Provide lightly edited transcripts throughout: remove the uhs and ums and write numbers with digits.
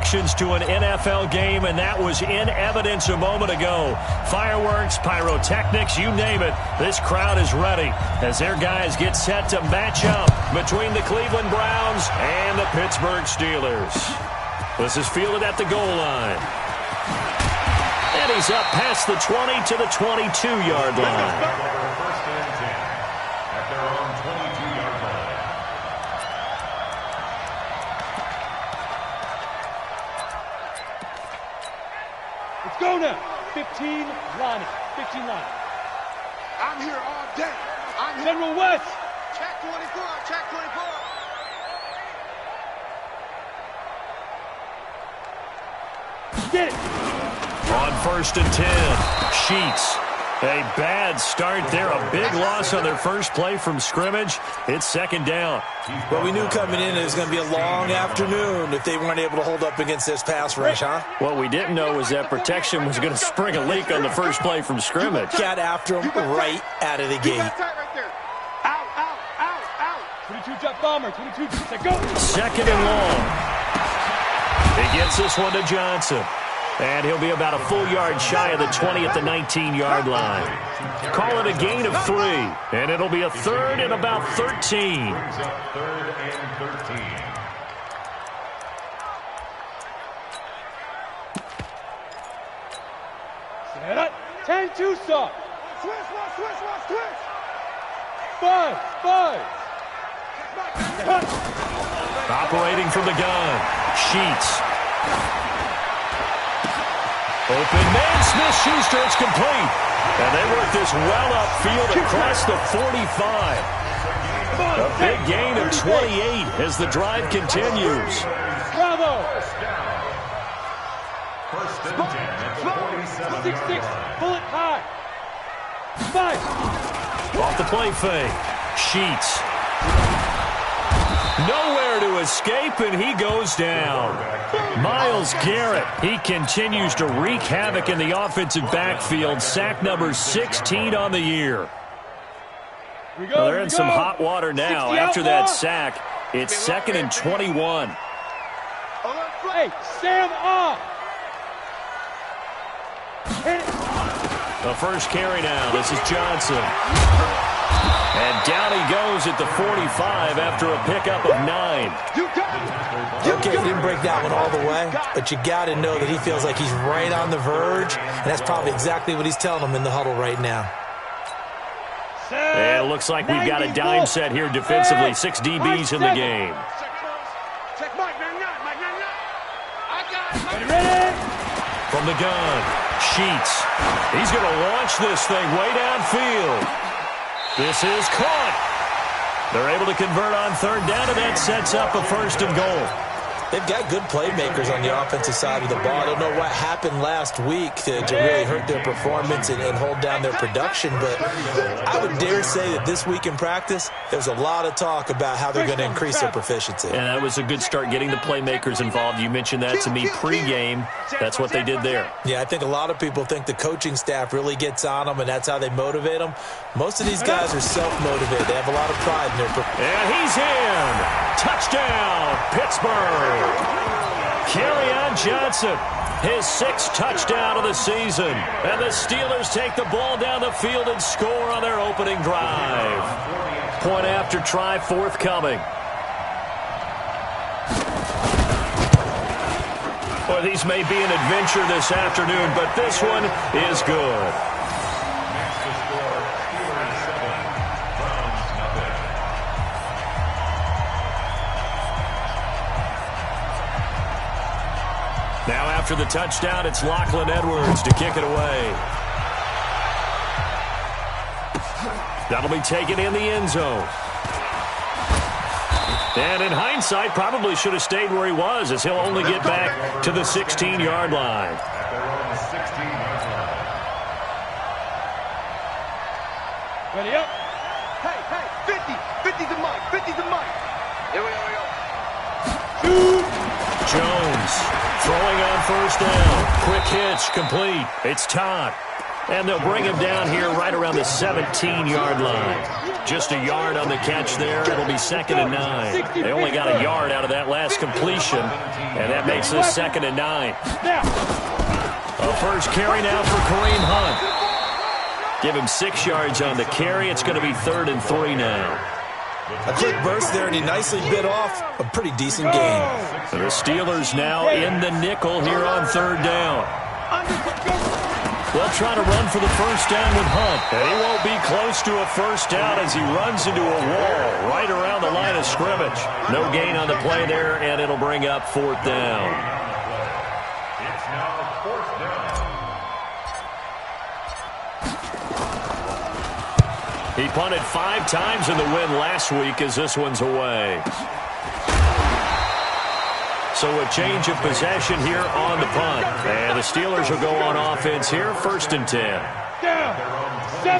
connections to an NFL game, and that was in evidence a moment ago. Fireworks, pyrotechnics, you name it. This crowd is ready as their guys get set to match up between the Cleveland Browns and the Pittsburgh Steelers. This is fielded at the goal line. And he's up past the 20 to the 22-yard line. Go now. 15 line. 15 line. I'm here all day. I'm here. General West. Check 24. Check 24. Get it. On 1st and 10. Sheets. A bad start there. A big loss on their first play from scrimmage. It's 2nd down. Well, we knew coming in it was going to be a long afternoon if they weren't able to hold up against this pass rush, huh? What we didn't know was that protection was going to spring a leak on the first play from scrimmage. Got after him right out of the gate. Right there. Out. 22 jet bomber. 22. Set go. 2nd and long. He gets this one to Johnson. And he'll be about a full yard shy of the 20 at the 19-yard line. Call it a gain of 3. And it'll be a 3rd and about 13. 3rd and 13. Set up. 10-2 stop. Switch. 5. Operating from the gun. Sheets. Open man, Smith-Schuster, it's complete. And they work this well upfield across the 45. A big gain of 28 as the drive continues. Bravo. First and 10 at the 47. 6-6. Bullet high. 5. Off the play fake. Sheets. Nowhere to escape, and he goes down. Myles Garrett, he continues to wreak havoc in the offensive backfield. Sack number 16 on the year. Well, they're in some hot water now. After that sack, it's 2nd and 21. Hey, Sam off. Hit it. The first carry now. This is Johnson. And down he goes at the 45 after a pickup of 9. Okay, he didn't break that one all the way, but you got to know that he feels like he's right on the verge, and that's probably exactly what he's telling them in the huddle right now. And it looks like we've got a dime set here defensively. 6 DBs in the game. Check Mike 99. I got it. Ready? From the gun, Sheets. He's going to launch this thing way downfield. This is caught. They're able to convert on 3rd down, and that sets up a 1st and goal. They've got good playmakers on the offensive side of the ball. I don't know what happened last week to really hurt their performance and hold down their production, but I would dare say that this week in practice, there's a lot of talk about how they're going to increase their proficiency. And that was a good start getting the playmakers involved. You mentioned that to me pregame. That's what they did there. Yeah, I think a lot of people think the coaching staff really gets on them, and that's how they motivate them. Most of these guys are self-motivated. They have a lot of pride in their performance. And he's in. Touchdown, Pittsburgh. Kerryon Johnson, his 6th touchdown of the season. And the Steelers take the ball down the field and score on their opening drive. Point after try forthcoming. Well, these may be an adventure this afternoon, but this one is good. Now after the touchdown, it's Lachlan Edwards to kick it away. That'll be taken in the end zone. And in hindsight, probably should have stayed where he was, as he'll only get back to the 16-yard line. Ready up. Hey, 50 to Mike. 50 to Mike. Here we go. Jones throwing on 1st down. Quick hitch, complete. It's Todd. And they'll bring him down here right around the 17-yard line. Just a yard on the catch there. It'll be 2nd and 9. They only got a yard out of that last completion, and that makes this 2nd and 9. A first carry now for Kareem Hunt. Give him 6 yards on the carry. It's going to be 3rd and 3 now. A quick burst there, and he nicely bit off a pretty decent gain. So the Steelers now in the nickel here on 3rd down. They'll try to run for the first down with Hunt. And he won't be close to a first down as he runs into a wall right around the line of scrimmage. No gain on the play there, and it'll bring up 4th down. It's now 4th down. He punted 5 times in the win last week as this one's away. So a change of possession here on the punt. And the Steelers will go on offense here, 1st and 10.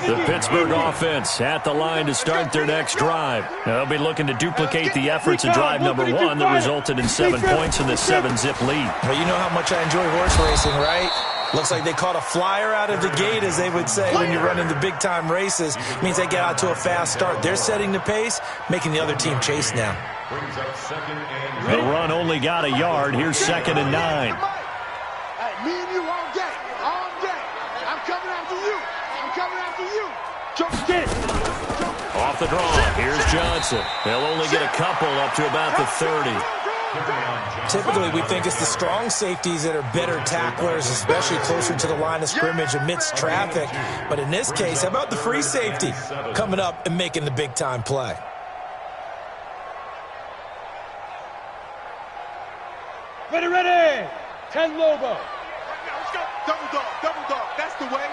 The Pittsburgh offense at the line to start their next drive. Now, they'll be looking to duplicate the efforts of drive number 1 that resulted in 7 points in the 7-zip lead. Well, you know how much I enjoy horse racing, right? Looks like they caught a flyer out of the gate, as they would say when you're running the big-time races. It means they get out to a fast start. They're setting the pace, making the other team chase now. Brings up 2nd and The run only got a yard. Here's 2nd and 9. Hey, me and you all day. All day. I'm coming after you. I'm coming after you. Jump, get it. Off the draw. Here's Johnson. They'll only get a couple up to about the 30. Typically, we think it's the strong safeties that are better tacklers, especially closer to the line of scrimmage amidst traffic. But in this case, how about the free safety coming up and making the big-time play? Ready, ready. 10 Lobo. Let's go. Double dog. Double dog. That's the way.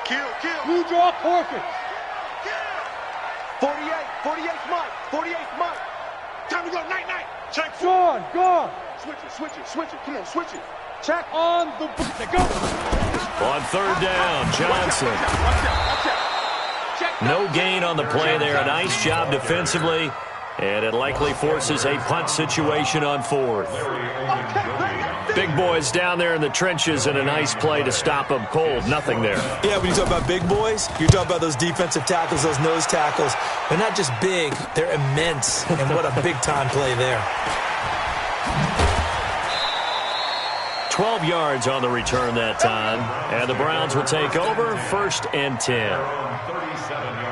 Kill, kill. Blue draw Corkins. 48. 48's Mike. 48's Mike. Time to go. Night, night. Check. Gone. Switch it, switch it, switch it. Come on, switch it. Check. On the boot. They go. On 3rd down, Johnson. Watch out. Check. No gain on the play there. A nice job defensively. And it likely forces a punt situation on 4th. Big boys down there in the trenches, and a nice play to stop them cold. Nothing there. Yeah, when you talk about big boys, you're talking about those defensive tackles, those nose tackles. They're not just big, they're immense. And what a big-time play there. 12 yards on the return that time. And the Browns will take over, 1st and 10.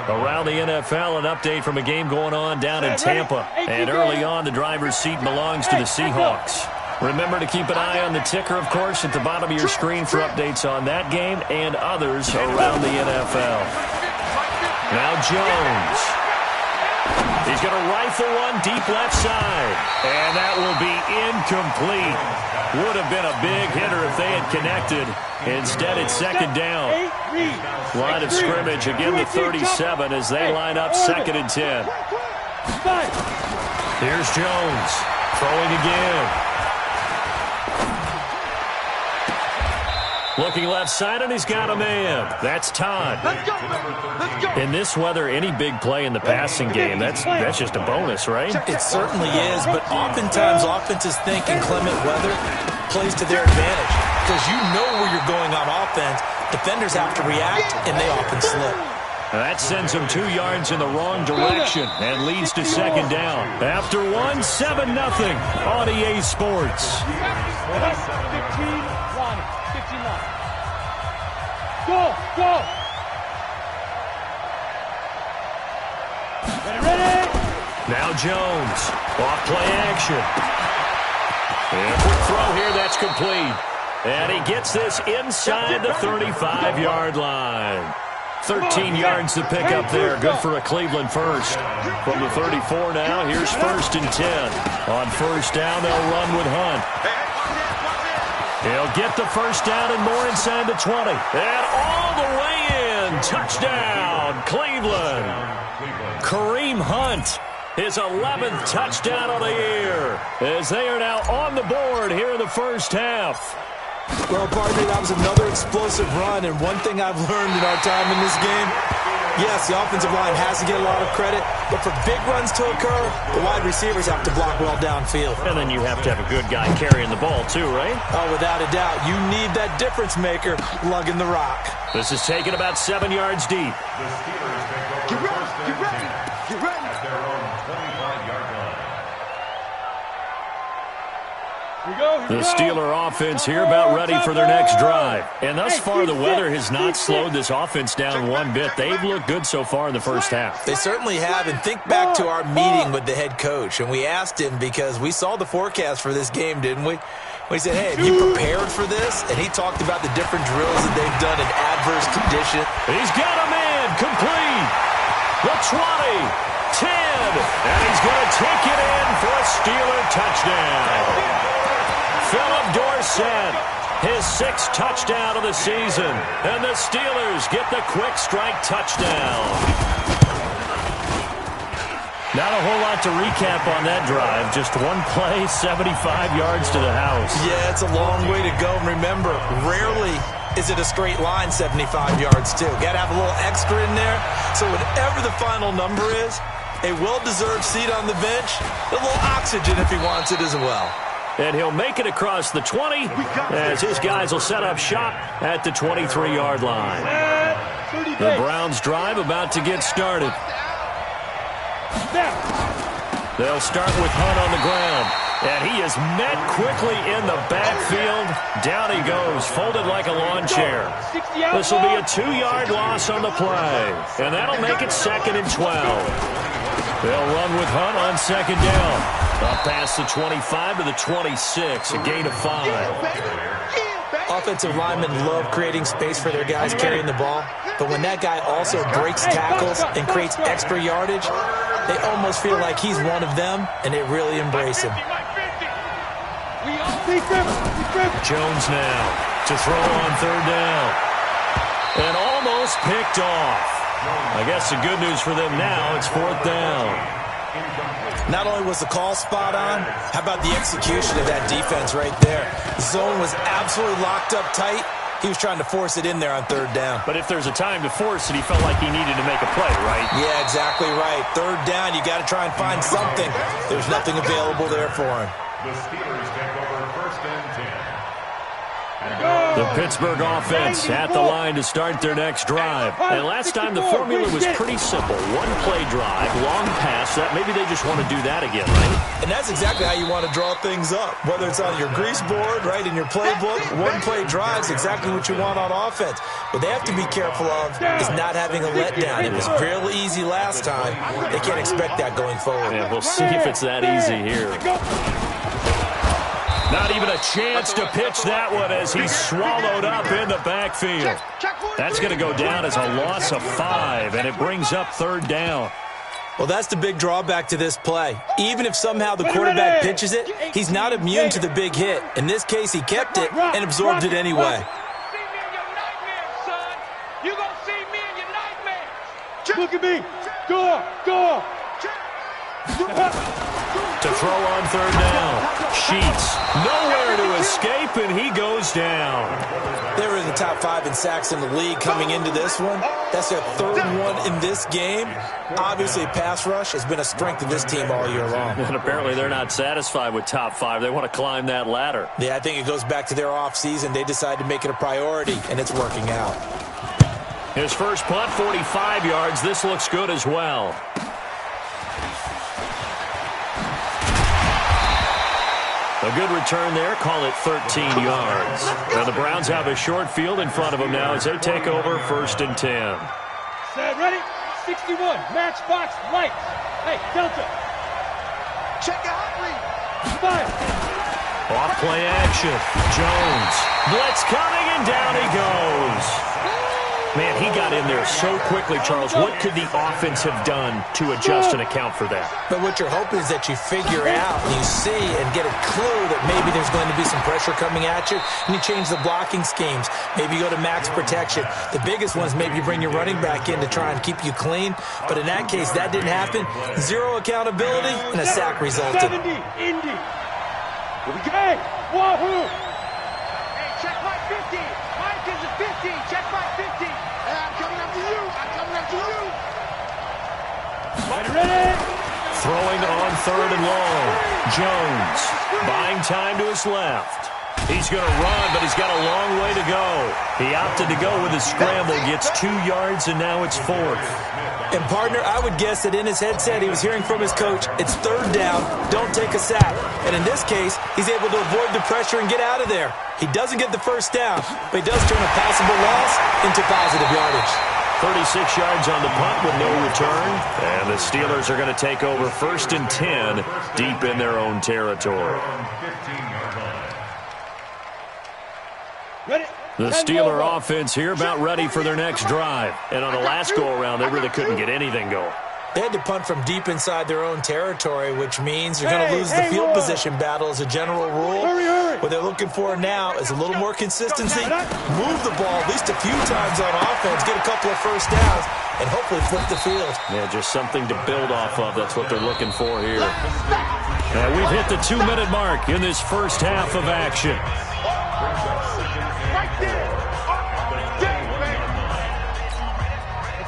Around the NFL, an update from a game going on down in Tampa. And early on, the driver's seat belongs to the Seahawks. Remember to keep an eye on the ticker, of course, at the bottom of your screen for updates on that game and others around the NFL. Now Jones. He's going to rifle one deep left side. And that will be incomplete. Would have been a big hitter if they had connected. Instead, it's 2nd down. Line of scrimmage, again the 37 as they line up 2nd and 10. Here's Jones. Throwing again. Looking left side, and he's got a man. That's Todd. Let's go. Let's go. In this weather, any big play in the passing game, that's just a bonus, right? It certainly is, but oftentimes offenses think inclement weather plays to their advantage because you know where you're going on offense. Defenders have to react, and they often slip. That sends them 2 yards in the wrong direction and leads to 2nd down. After 1, 7-0 on EA Sports. 15, Ronnie. 59. Go. Ready. Now Jones. Off play action. And quick throw here. That's complete. And he gets this inside the 35-yard line. 13 yards to pick up there. Good for a Cleveland first. From the 34 now, here's 1st and 10. On 1st down, they'll run with Hunt. He'll get the first down and more inside the 20. And all the way in. Touchdown, Cleveland. Kareem Hunt, his 11th touchdown of the year, as they are now on the board here in the first half. Well, partner, that was another explosive run, and one thing I've learned in our time in this game, Yes, the offensive line has to get a lot of credit, but for big runs to occur, the wide receivers have to block well downfield. And then you have to have a good guy carrying the ball too, right? Oh, without a doubt. You need that difference maker lugging the rock. This is taken about 7 yards deep. The Steelers take over Get ready, first and get ready, 10 get ready. at their own 25-yard line. The Steeler offense here about ready for their next drive. And thus far, the weather has not slowed this offense down one bit. They've looked good so far in the first half. They certainly have, and think back to our meeting with the head coach, and we asked him because we saw the forecast for this game, didn't we? We said, hey, have you prepared for this? And he talked about the different drills that they've done in adverse conditions. He's got a man complete. The 20, 10, and he's going to take it in for a Steeler touchdown. Philip Dorsett, his 6th touchdown of the season. And the Steelers get the quick strike touchdown. Not a whole lot to recap on that drive. Just one play, 75 yards to the house. Yeah, it's a long way to go. And remember, rarely is it a straight line 75 yards, too. Got to have a little extra in there. So whatever the final number is, a well-deserved seat on the bench, a little oxygen if he wants it as well. And he'll make it across the 20 as his guys will set up shop at the 23-yard line. The Browns drive about to get started. They'll start with Hunt on the ground. And he is met quickly in the backfield. Down he goes, folded like a lawn chair. This will be a 2-yard loss on the play. And that'll make it 2nd and 12. They'll run with Hunt on 2nd down. Up past the 25 to the 26, a gain of 5. Offensive linemen love creating space for their guys carrying the ball, but when that guy also breaks tackles and creates extra yardage, they almost feel like he's one of them, and they really embrace him. Jones now to throw on 3rd down. And almost picked off. I guess the good news for them now, it's 4th down. Not only was the call spot on, how about the execution of that defense right there? The zone was absolutely locked up tight. He was trying to force it in there on 3rd down. But if there's a time to force it, he felt like he needed to make a play, right? Yeah, exactly right. 3rd down, you got to try and find something. There's nothing available there for him. The Steelers take over first and 10. The Pittsburgh offense at the line to start their next drive. And last time the formula was pretty simple. One play drive, long pass. That maybe they just want to do that again, right? And that's exactly how you want to draw things up. Whether it's on your grease board, right, in your playbook, one play drive's exactly what you want on offense. What they have to be careful of is not having a letdown. It was real easy last time. They can't expect that going forward. And we'll see if it's that easy here. Not even a chance to pitch that one as he's swallowed up in the backfield. That's going to go down as a loss of 5, and it brings up 3rd down. Well, that's the big drawback to this play. Even if somehow the quarterback pitches it, he's not immune to the big hit. In this case, he kept it and absorbed it anyway. Look at me. Go. To throw on 3rd down. Sheets nowhere to escape, and he goes down. They were in the top 5 in sacks in the league coming into this one. That's their 3rd one in this game. Obviously, pass rush has been a strength of this team all year long. And apparently they're not satisfied with top 5. They want to climb that ladder. Yeah, I think it goes back to their offseason. They decided to make it a priority, and it's working out. His first punt, 45 yards. This looks good as well. A good return there. Call it 13 yards. And the Browns have a short field in front of them now as they take over 1st and 10. Set, ready? 61, matchbox, lights. Hey, Delta. Check your hot read. Fire. Off play action. Jones. Blitz coming, and down he goes. Man, he got in there so quickly, Charles. What could the offense have done to adjust and account for that? But what you're hoping is that you figure out, and you see and get a clue that maybe there's going to be some pressure coming at you, and you change the blocking schemes. Maybe you go to max protection. The biggest ones, maybe you bring your running back in to try and keep you clean. But in that case, that didn't happen. 0 accountability, and a sack resulted. 70, Indy. Okay, wahoo. Hey, check my 50. Mike is a 50. Check my 50. Hey, I'm coming after you. 3rd and long. Jones buying time to his left. He's going to run, but he's got a long way to go. He opted to go with a scramble, gets 2 yards, and now it's 4th. And, partner, I would guess that in his headset he was hearing from his coach, it's 3rd down, don't take a sack. And in this case, he's able to avoid the pressure and get out of there. He doesn't get the first down, but he does turn a passable loss into positive yardage. 36 yards on the punt with no return. And the Steelers are going to take over 1st and 10 deep in their own territory. The Steeler offense here about ready for their next drive. And on the last go-around, they really couldn't get anything going. They had to punt from deep inside their own territory, which means you're going to lose the field position battle as a general rule. What they're looking for now is a little more consistency, move the ball at least a few times on offense, get a couple of first downs, and hopefully flip the field. Yeah, just something to build off of. That's what they're looking for here. Now we've hit the 2-minute mark in this first half of action.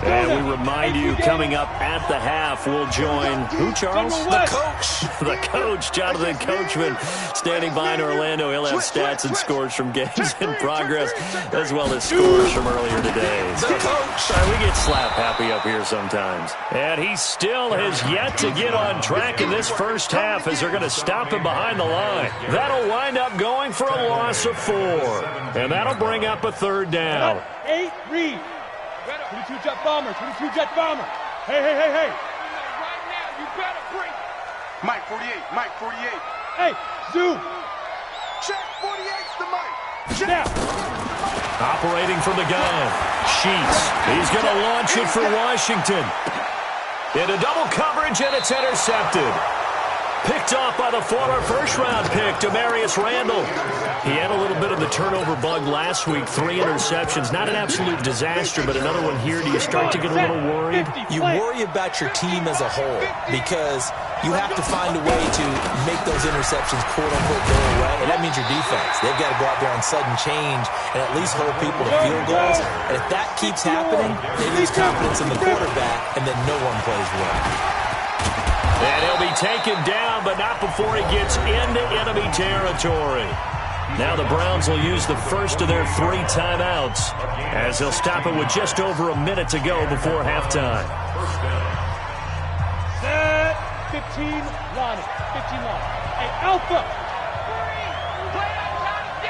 And we remind you, coming up at the half, we'll join who, Charles? The coach. The coach, Jonathan Coachman, standing by in Orlando. He'll have stats and scores from games in progress, as well as scores from earlier today. The coach. We get slap happy up here sometimes. And he still has yet to get on track in this first half as they're going to stop him behind the line. That'll wind up going for a loss of 4. And that'll bring up a 3rd down. 8, read. 22 jet bomber, 22 jet bomber. Hey. Right now, you better break. Mike 48, Mike 48. Hey, zoom. Check 48's the Mike. Check. Now. Operating from the gun. Sheets. He's going to launch it for Washington. Into double coverage, and it's intercepted. Picked off by the former first-round pick, Demarius Randall. He had a little bit of the turnover bug last week, 3 interceptions. Not an absolute disaster, but another one here. Do you start to get a little worried? You worry about your team as a whole because you have to find a way to make those interceptions, quote-unquote, go away. And that means your defense. They've got to go out there on sudden change and at least hold people to field goals. And if that keeps happening, they lose confidence in the quarterback, and then no one plays well. And he'll be taken down, but not before he gets into enemy territory. Now the Browns will use the first of their 3 timeouts as they'll stop it with just over a minute to go before halftime. Set. 15 line. 15 line. Hey, Alpha. Play outside of D.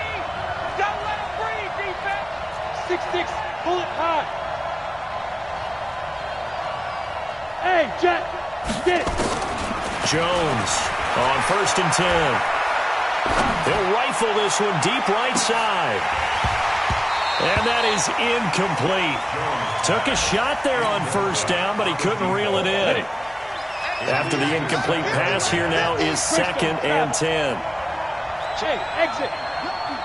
Don't let him breathe, defense. 6-6, bullet high. Hey, Jet. Get it. Jones on 1st and 10. They'll rifle this one deep right side. And that is incomplete. Took a shot there on 1st down, but he couldn't reel it in. After the incomplete pass, here now is 2nd and 10. Hey, exit.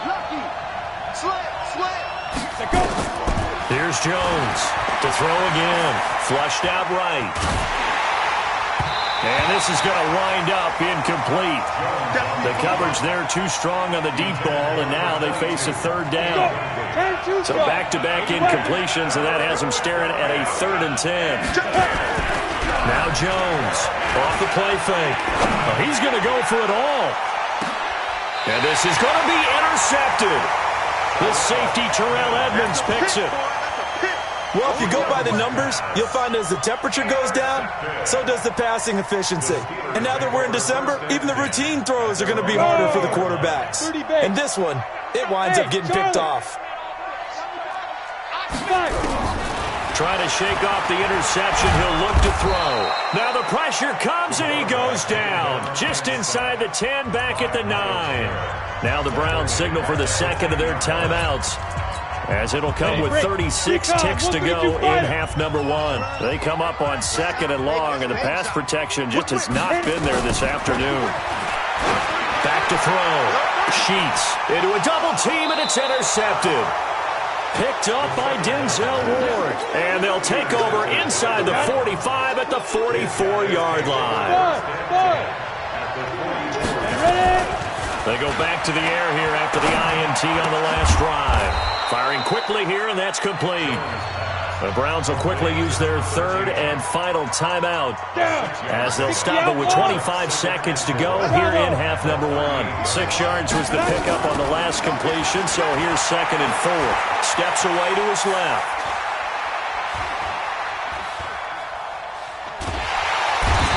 Lucky. Slant. Go. Here's Jones to throw again. Flushed out right. And this is going to wind up incomplete. The coverage there too strong on the deep ball, and now they face a 3rd down. So back-to-back incompletions, and that has them staring at a 3rd and 10. Now Jones off the play fake. Oh, he's going to go for it all. And this is going to be intercepted. The safety, Terrell Edmonds, picks it. Well, if you go by the numbers, you'll find as the temperature goes down, so does the passing efficiency. And now that we're in December, even the routine throws are going to be harder for the quarterbacks. And this one, it winds up getting picked off. Trying to shake off the interception, he'll look to throw. Now the pressure comes and he goes down. Just inside the 10, back at the 9. Now the Browns signal for the 2nd of their timeouts, as it'll come with 36 ticks to go in half number 1. They come up on 2nd and long, and the pass protection just has not been there this afternoon. Back to throw. Sheets into a double team, and it's intercepted. Picked up by Denzel Ward. And they'll take over inside the 45 at the 44-yard line. They go back to the air here after the INT on the last drive. Firing quickly here, and that's complete. The Browns will quickly use their third and final timeout as they'll stop it with 25 seconds to go here in half number one. 6 yards was the pickup on the last completion, so here's 2nd and 4. Steps away to his left.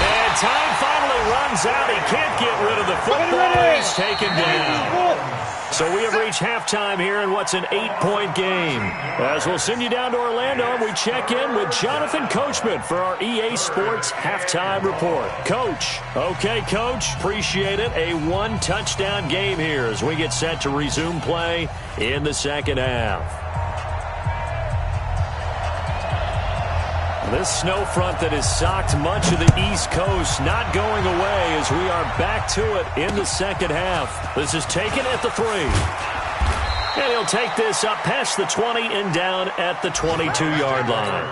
And time finally runs out. He can't get rid of the football. He's taken down. So we have reached halftime here in what's an 8-point game. As we'll send you down to Orlando, we check in with Jonathan Coachman for our EA Sports Halftime Report. Coach. Okay, Coach. Appreciate it. A 1-touchdown game here as we get set to resume play in the second half. This snow front that has socked much of the East Coast not going away as we are back to it in the second half. This is taken at the 3. And he'll take this up past the 20 and down at the 22-yard line.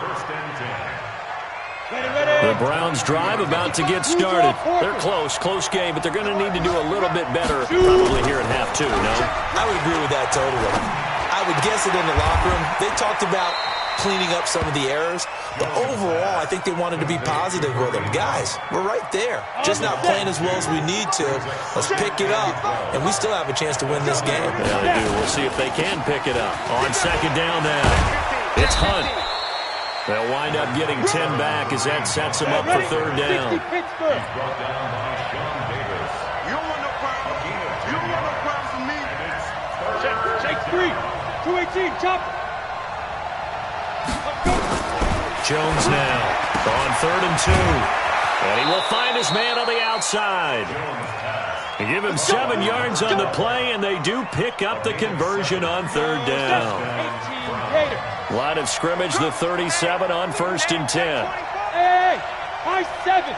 The Browns drive about to get started. They're close game, but they're going to need to do a little bit better probably here in half 2, no? I would agree with that totally. I would guess it in the locker room. They talked about cleaning up some of the errors, but overall, I think they wanted to be positive with them. Guys, we're right there. Just not playing as well as we need to. Let's pick it up, and we still have a chance to win this game. Yeah, they do. We'll see if they can pick it up. On 2nd down now, it's Hunt. They'll wind up getting 10 back as that sets them up for 3rd down. You don't want no problem. You don't want no problem from me. Shake 3. 218. Chop. Jones now on 3rd and 2. And he will find his man on the outside. They give him 7 yards on the play, and they do pick up the conversion on 3rd down. Line of scrimmage, the 37 on 1st and 10. Hey, high 7.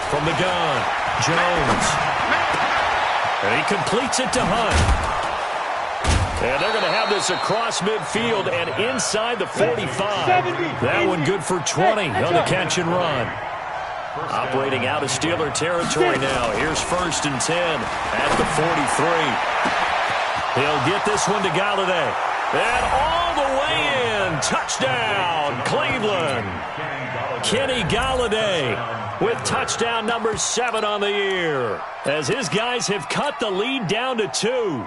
From the gun, Jones. And he completes it to Hunt. And they're going to have this across midfield and inside the 45. That one good for 20 on the catch and run. Operating out of Steeler territory now. Here's 1st and 10 at the 43. He'll get this one to Galladay. And all the way in. Touchdown, Cleveland. Kenny Galladay with touchdown number 7 on the year. As his guys have cut the lead down to 2.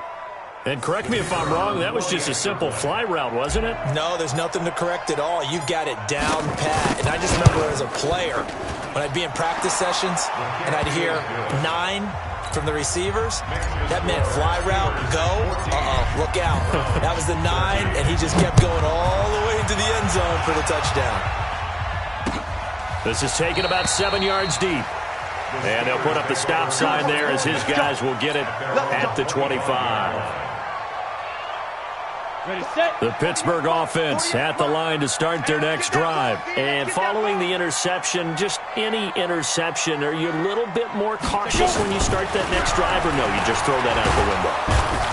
And correct me if I'm wrong, that was just a simple fly route, wasn't it? No, there's nothing to correct at all. You've got it down pat. And I just remember as a player, when I'd be in practice sessions and I'd hear 9 from the receivers, that meant fly route, go, look out. That was the 9, and he just kept going all the way into the end zone for the touchdown. This is taken about 7 yards deep. And they'll put up the stop sign there as his guys will get it at the 25. The Pittsburgh offense at the line to start their next drive. And following the interception, just any interception, are you a little bit more cautious when you start that next drive, or no, you just throw that out the window?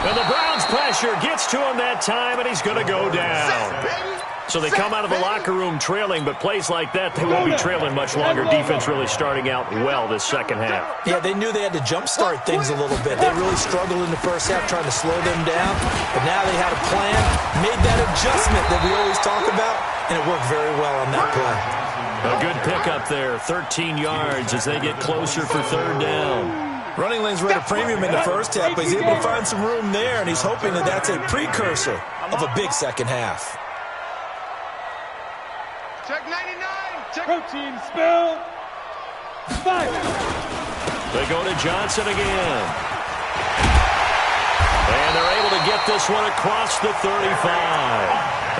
And the Browns pressure gets to him that time, and he's going to go down. So they come out of the locker room trailing, but plays like that, they won't be trailing much longer. Defense really starting out well this second half. Yeah, they knew they had to jumpstart things a little bit. They really struggled in the first half trying to slow them down, but now they had a plan, made that adjustment that we always talk about, and it worked very well on that play. A good pickup there, 13 yards as they get closer for 3rd down. Running lanes were at a premium in the first half, but he's able to find some room there, and he's hoping that that's a precursor of a big second half. Check 99. Check. Protein spill. 5. They go to Johnson again. And they're able to get this one across the 35.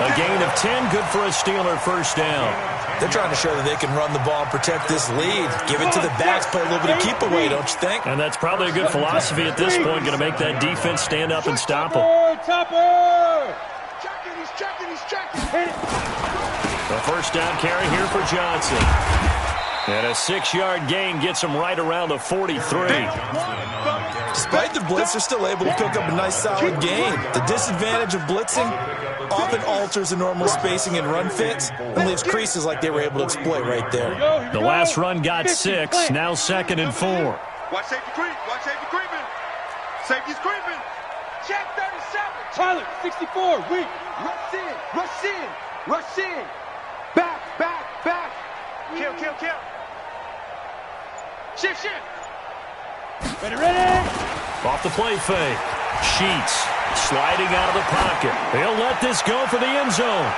A gain of 10, good for a Steeler 1st down. They're trying to show that they can run the ball and protect this lead. Give it to the backs, play a little bit of keep away, don't you think? And that's probably a good philosophy at this point, going to make that defense stand up and stop them. Topper. He's checking. Hit it. The 1st down carry here for Johnson. And a 6-yard gain gets him right around the 43. Despite the blitz, they're still able to cook up a nice solid gain. The disadvantage of blitzing often alters the normal spacing and run fits and leaves creases like they were able to exploit right there. The last run got 6, now 2nd and 4. Watch safety creep. Safety's creeping. Check 37. Tyler, 64, weak. Rush in, rush in, rush in. Back, back, back. Kill, kill, kill. Shift, shift. Ready. Off the play fake. Sheets sliding out of the pocket. He'll let this go for the end zone.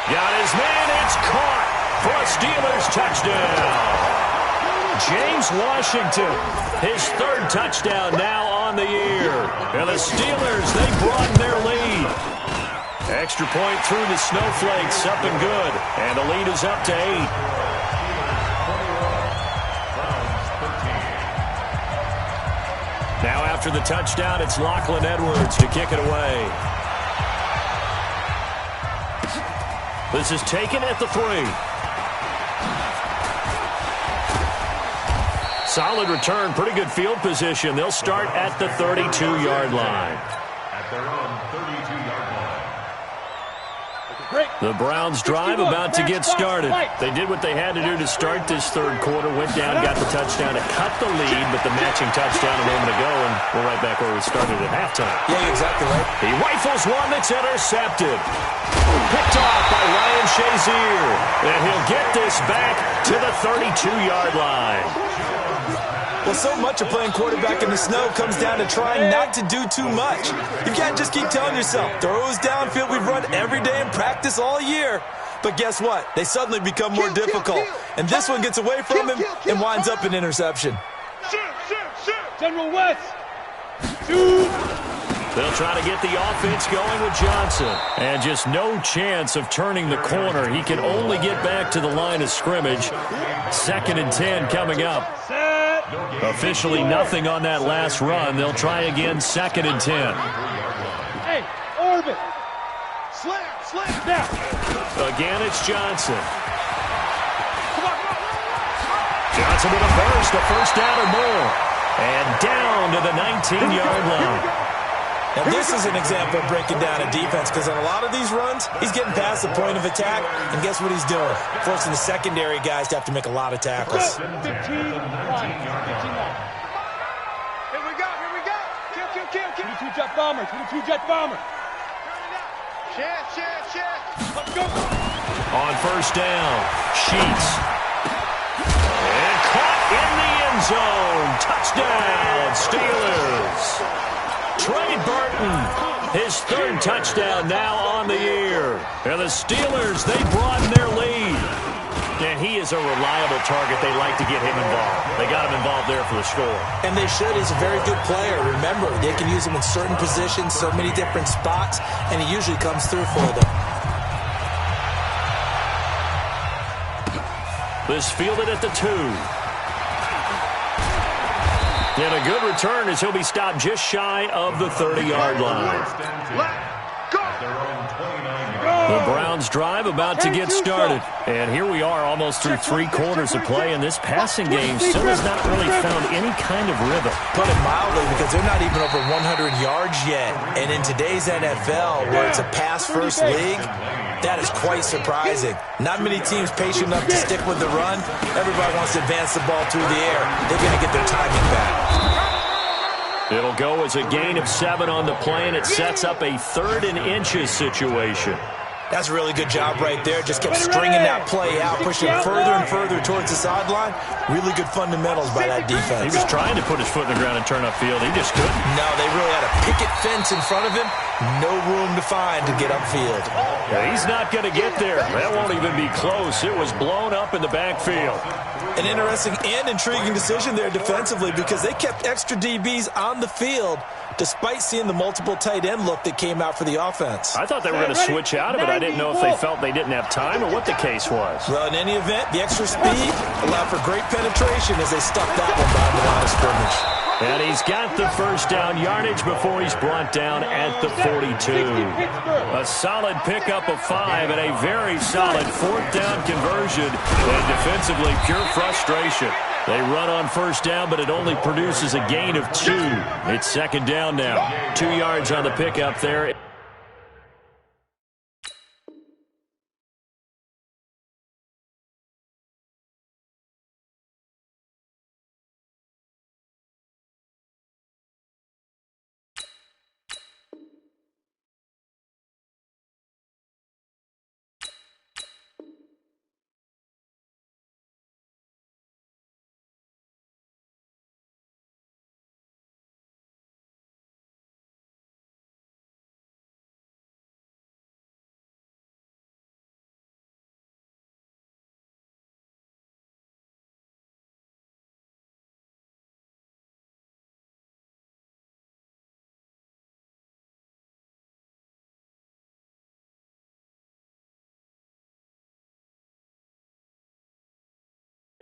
Got his man. It's caught for a Steelers touchdown. James Washington, his third touchdown now on the year. And the Steelers, they broaden their lead. Extra point through the Snowflakes, up and good. And the lead is up to 8. Now after the touchdown, it's Lachlan Edwards to kick it away. This is taken at the 3. Solid return, pretty good field position. They'll start at the 32-yard line. At their own 32-yard line. The Browns drive about to get started. They did what they had to do to start this third quarter. Went down, got the touchdown to cut the lead, but the matching touchdown a moment ago, and we're right back where we started at halftime. Yeah, exactly right. He rifles one that's intercepted. Picked off by Ryan Shazier. And he'll get this back to the 32-yard line. Well, so much of playing quarterback in the snow comes down to trying not to do too much. You can't just keep telling yourself, throws downfield we've run every day in practice all year. But guess what? They suddenly become more difficult. And this one gets away from him and winds up an interception. General West. Shoot. They'll try to get the offense going with Johnson. And just no chance of turning the corner. He can only get back to the line of scrimmage. 2nd and 10 coming up. Officially nothing on that last run. They'll try again, 2nd and 10. Hey, orbit. Slam, slam. Now. Again, it's Johnson. Johnson with a burst, a first down or more. And down to the 19-yard line. Now, this is an example of breaking down a defense because on a lot of these runs, he's getting past the point of attack, and guess what he's doing? Forcing the secondary guys to have to make a lot of tackles. 15 line. 15 line. Here we go, here we go. Kill, kill, kill, kill. 22 jet bomber, 22 jet bomber. Shift. Let's go. On first down, Sheets. And caught in the end zone. Touchdown, Steelers. Trey Burton, his third touchdown now on the year. And the Steelers, they broaden their lead. And he is a reliable target. They like to get him involved. They got him involved there for the score. And they should. He's a very good player. Remember, they can use him in certain positions, so many different spots, and he usually comes through for them. This fielded at the 2. And a good return as he'll be stopped just shy of the 30-yard line. The Browns drive about to get started. And here we are almost through 3 quarters of play, and this passing game still has not really found any kind of rhythm. Put it mildly, because they're not even over 100 yards yet. And in today's NFL, where it's a pass-first league, that is quite surprising. Not many teams patient enough to stick with the run. Everybody wants to advance the ball through the air. They're going to get their timing back. It'll go as a gain of 7 on the play, and it sets up a 3rd and inches situation. That's a really good job right there. Just kept stringing that play out, pushing further and further towards the sideline. Really good fundamentals by that defense. He was trying to put his foot in the ground and turn upfield. He just couldn't. No, they really had a picket fence in front of him. No room to find to get upfield. Yeah, he's not going to get there. That won't even be close. It was blown up in the backfield. An interesting and intriguing decision there defensively because they kept extra DBs on the field despite seeing the multiple tight end look that came out for the offense. I thought they were going to switch out of it. I didn't know if they felt they didn't have time or what the case was. Well, in any event, the extra speed allowed for great penetration as they stuffed that one behind the line of scrimmage. And he's got the first down yardage before he's brought down at the 42. A solid pickup of 5 and a very solid 4th down conversion. And defensively, pure frustration. They run on first down, but it only produces a gain of 2. It's 2nd down now. 2 yards on the pickup there.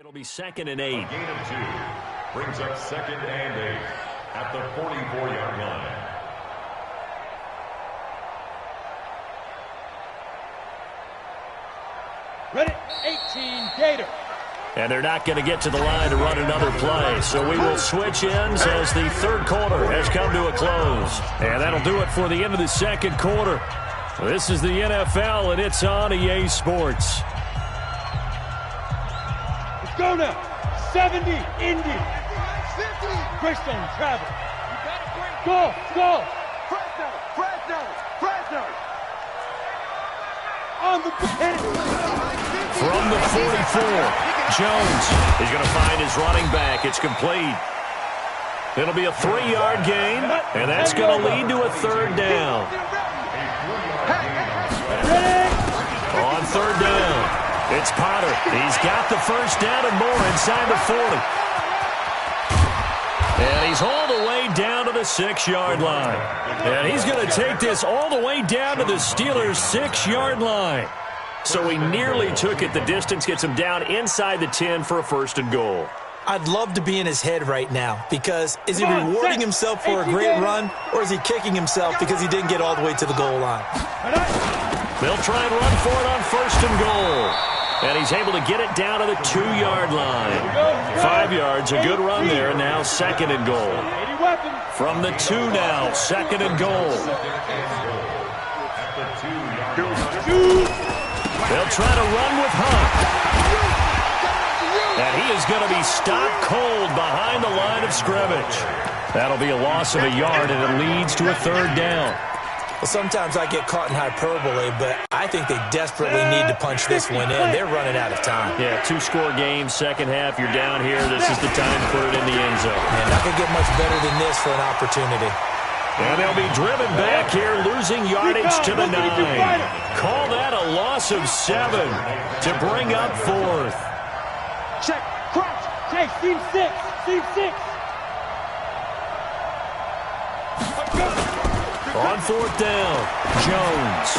It'll be 2nd and 8. A gain of 2 brings up 2nd and 8 at the 44-yard line. Ready, 18, Gator. And they're not going to get to the line to run another play. So we will switch ends as the third quarter has come to a close. And that'll do it for the end of the second quarter. This is the NFL, and it's on EA Sports. Let's go now. 70, Indy. Greystone travel. Go, go. Fresno. On the hit it. From the 44, Jones is going to find his running back. It's complete. It'll be a 3-yard gain, and that's going to lead to a third down. On third down, it's Potter. He's got the first down and more inside the 40. And he's all the way down to the 6-yard line. And he's going to take this all the way down to the Steelers' 6-yard line. So he nearly took it the distance, gets him down inside the 10 for a 1st and goal. I'd love to be in his head right now because is he rewarding himself for a great run or is he kicking himself because he didn't get all the way to the goal line? They'll try and run for it on 1st and goal. And he's able to get it down to the 2-yard line. 5 yards, a good run there. Now 2nd and goal. From the 2 now, 2nd and goal. They'll try to run with Hunt. And he is going to be stopped cold behind the line of scrimmage. That'll be a loss of a yard, and it leads to a third down. Well, sometimes I get caught in hyperbole, but I think they desperately need to punch this one in. They're running out of time. Yeah, 2-score game, second half, you're down here. This is the time to put it in the end zone. And not going to get much better than this for an opportunity. And they'll be driven back here, losing yardage to the 9. Call that a loss of 7 to bring up 4th. Check, crouch, Chase, seam 6. On 4th down, Jones.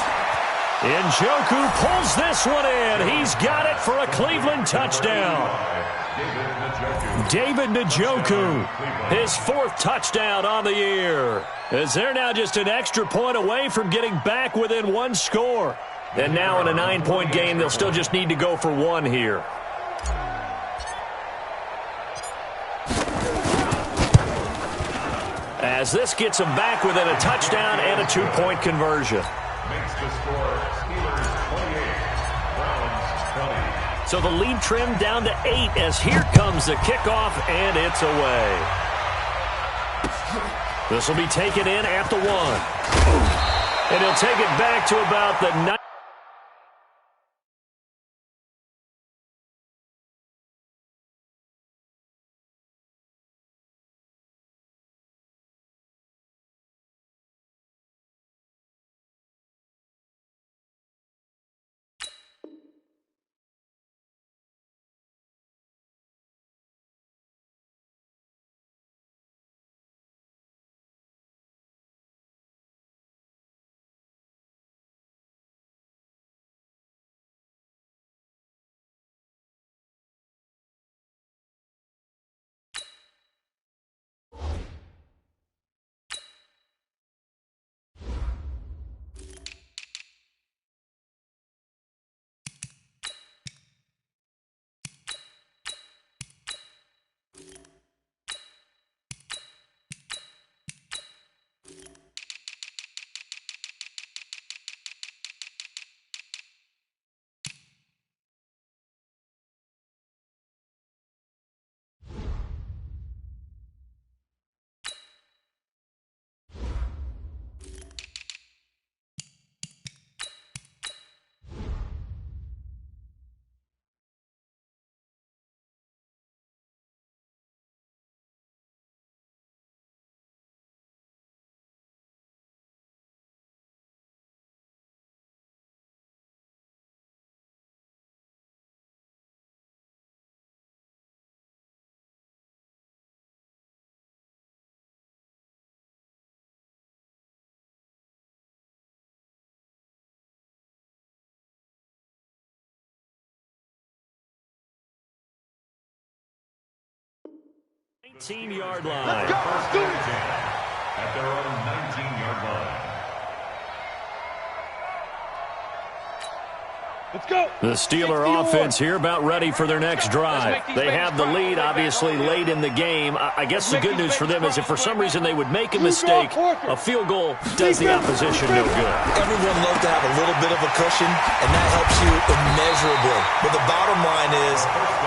Njoku pulls this one in. He's got it for a Cleveland touchdown. David Njoku, his 4th touchdown on the year. As they're now just an extra point away from getting back within 1 score. And now in a 9-point game, they'll still just need to go for 1 here. As this gets them back within a touchdown and a 2-point conversion. Makes the score Steelers 28, Browns 20. So the lead trimmed down to 8 as here comes the kickoff, and it's away. This will be taken in at the 1. And he'll take it back to about the 9. 19-yard line. First down at their own 19-yard line. Let's go. The Steeler offense here about ready for their next drive. They have the lead, obviously, late in the game. I guess the good news for them is if for some reason they would make a mistake, a field goal does the opposition no good. Everyone loves to have a little bit of a cushion, and that helps you immeasurably. But the bottom line is,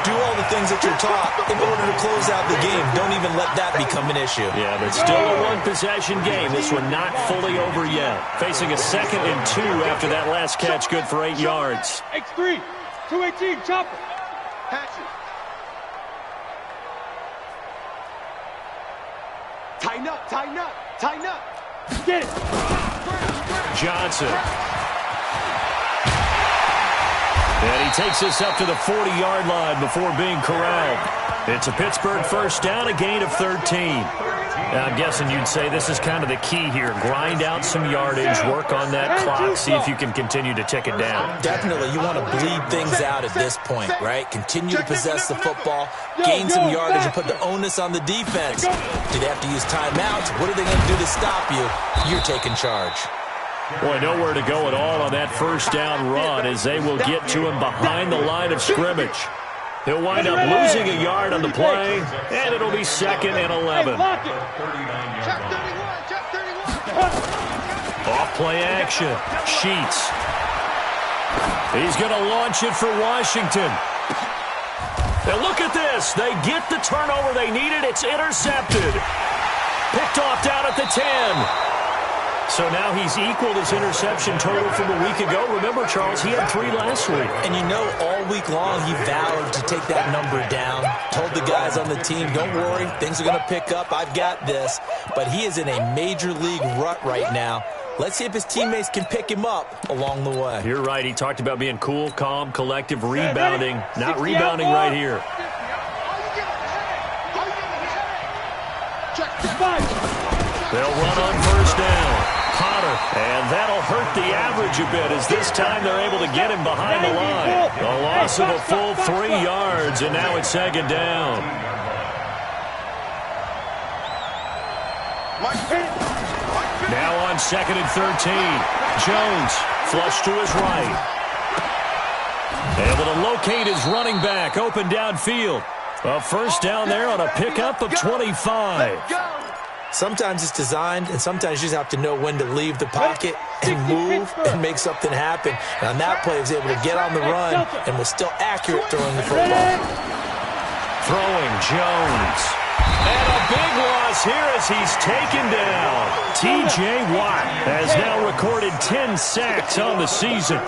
do all the things that you're taught in order to close out the game. Don't even let that become an issue. Yeah, but still a one-possession game. This one not fully over yet. Facing a 2nd and 2 after that last catch, good for 8 yards. X3, 218, chopper. Patches. Tighten up, tighten up, tighten up. Get it. Johnson. And he takes this up to the 40-yard line before being corralled. It's a Pittsburgh first down, a gain of 13. Now, I'm guessing you'd say this is kind of the key here. Grind out some yardage, work on that clock, see if you can continue to tick it down. Definitely, you want to bleed things out at this point, right? Continue to possess the football, gain some yardage, and put the onus on the defense. Do they have to use timeouts? What are they going to do to stop you? You're taking charge. Boy, nowhere to go at all on that first down run as they will get to him behind the line of scrimmage. He'll wind up losing a yard on the play, and it'll be 2nd and 11. Off play action. Sheets. He's going to launch it for Washington. And look at this. They get the turnover they needed. It's intercepted. Picked off down at the 10. So now he's equaled his interception total from a week ago. Remember, Charles, he had 3 last week. And you know, all week long he vowed to take that number down. Told the guys on the team, don't worry, things are going to pick up. I've got this. But he is in a major league rut right now. Let's see if his teammates can pick him up along the way. You're right. He talked about being cool, calm, collective, rebounding. Not rebounding right here. They'll run on first down. Potter, and that'll hurt the average a bit as this time they're able to get him behind the line. A loss of a full 3 yards, and now it's 2nd down. Now on 2nd and 13. Jones, flush to his right. Able to locate his running back, open downfield. A first down there on a pickup of 25. Sometimes it's designed, and sometimes you just have to know when to leave the pocket and move and make something happen. And on that play, he was able to get on the run and was still accurate throwing the football. Throwing Jones. And a big loss here as he's taken down. T.J. Watt has now recorded 10 sacks on the season.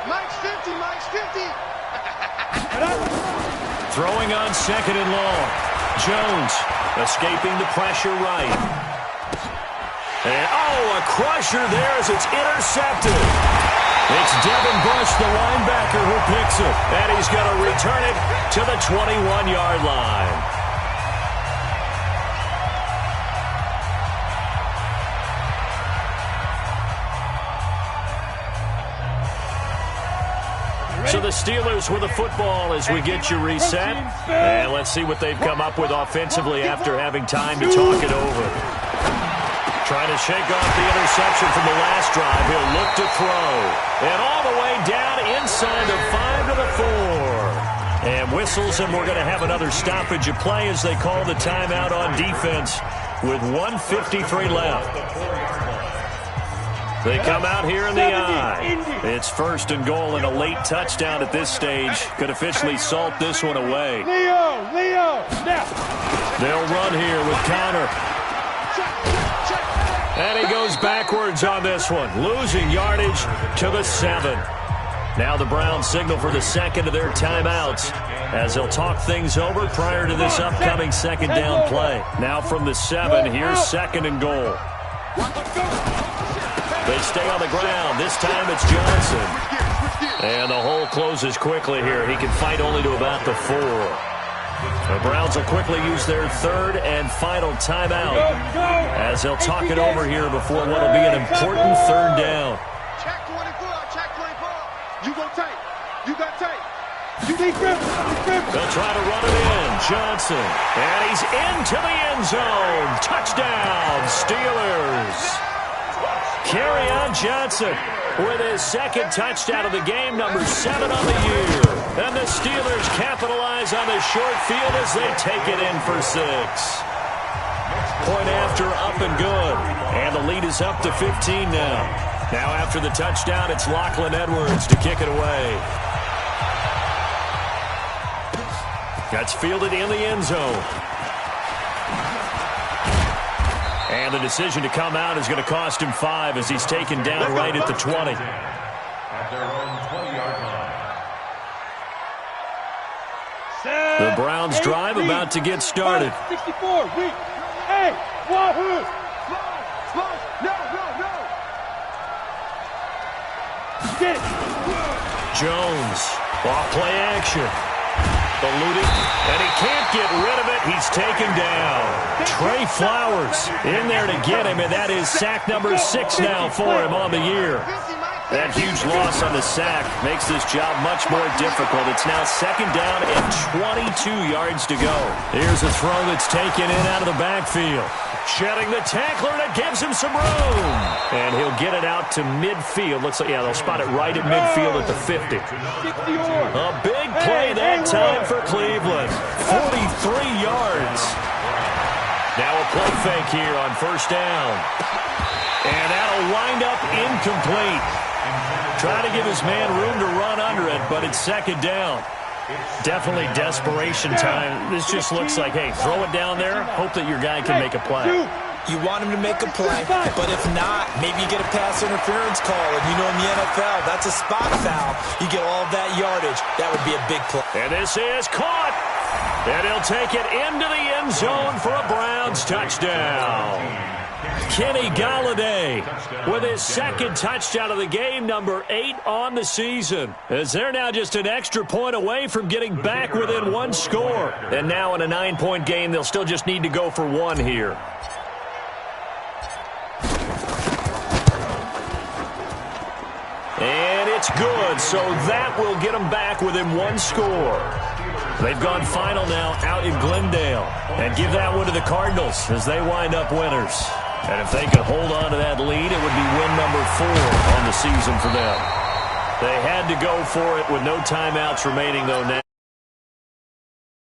Mike's 50, Mike's 50. Throwing on 2nd and long. Jones escaping the pressure right. And, a crusher there as it's intercepted. It's Devin Bush, the linebacker, who picks it. And he's going to return it to the 21-yard line. So the Steelers with the football as we get you reset. And let's see what they've come up with offensively after having time to talk it over. Trying to shake off the interception from the last drive. He'll look to throw. And all the way down inside the 5 to the 4. And whistles, and we're going to have another stoppage of play as they call the timeout on defense with 1:53 left. They come out here in the eye. It's 1st and goal and a late touchdown at this stage. Could officially salt this one away. Leo, now. They'll run here with Connor. And he goes backwards on this one, losing yardage to the 7. Now the Browns signal for the 2nd of their timeouts as they'll talk things over prior to this upcoming 2nd down play. Now from the 7, here's 2nd and goal. They stay on the ground. This time it's Johnson. And the hole closes quickly here. He can fight only to about the 4. The Browns will quickly use their 3rd and final timeout as they'll talk it over here before what will be an important 3rd down. Check 24, check 24. You go tight. You got tight. They'll try to run it in. Johnson. And he's into the end zone. Touchdown, Steelers. Kerryon Johnson with his second touchdown of the game, number 7 on the year. And the Steelers capitalize on the short field as they take it in for 6. Point after, up and good. And the lead is up to 15 now. Now after the touchdown, it's Lachlan Edwards to kick it away. That's fielded in the end zone. And the decision to come out is going to cost him 5 as he's taken down right at the 20. At their own 20-yard line. The Browns drive about to get started. 64, weak. Hey, wahoo! Get Jones, off play action. Eluding, and he can't get rid of it. He's taken down. Trey Flowers in there to get him, and that is sack number 6 now for him on the year. That huge loss on the sack makes this job much more difficult. It's now 2nd down and 22 yards to go. Here's a throw that's taken in out of the backfield. Shedding the tackler, and it gives him some room. And he'll get it out to midfield. Looks like, yeah, they'll spot it right at midfield at the 50. A big play that time for Cleveland. 43 yards. Now a play fake here on 1st down. And that'll wind up incomplete. Trying to give his man room to run under it, but it's 2nd down. Definitely desperation time. This just looks like, hey, throw it down there, hope that your guy can make a play. You want him to make a play, but if not, maybe you get a pass interference call. And you know in the NFL, that's a spot foul. You get all of that yardage. That would be a big play. And this is caught. And he'll take it into the end zone for a Browns touchdown. Kenny Golladay with his 2nd touchdown of the game, number 8 on the season. As they're now just an extra point away from getting back within 1 score. And now in a 9-point game, they'll still just need to go for 1 here. And it's good, so that will get them back within 1 score. They've gone final now out in Glendale. And give that one to the Cardinals as they wind up winners. And if they could hold on to that lead, it would be win number 4 on the season for them. They had to go for it with no timeouts remaining, though, now.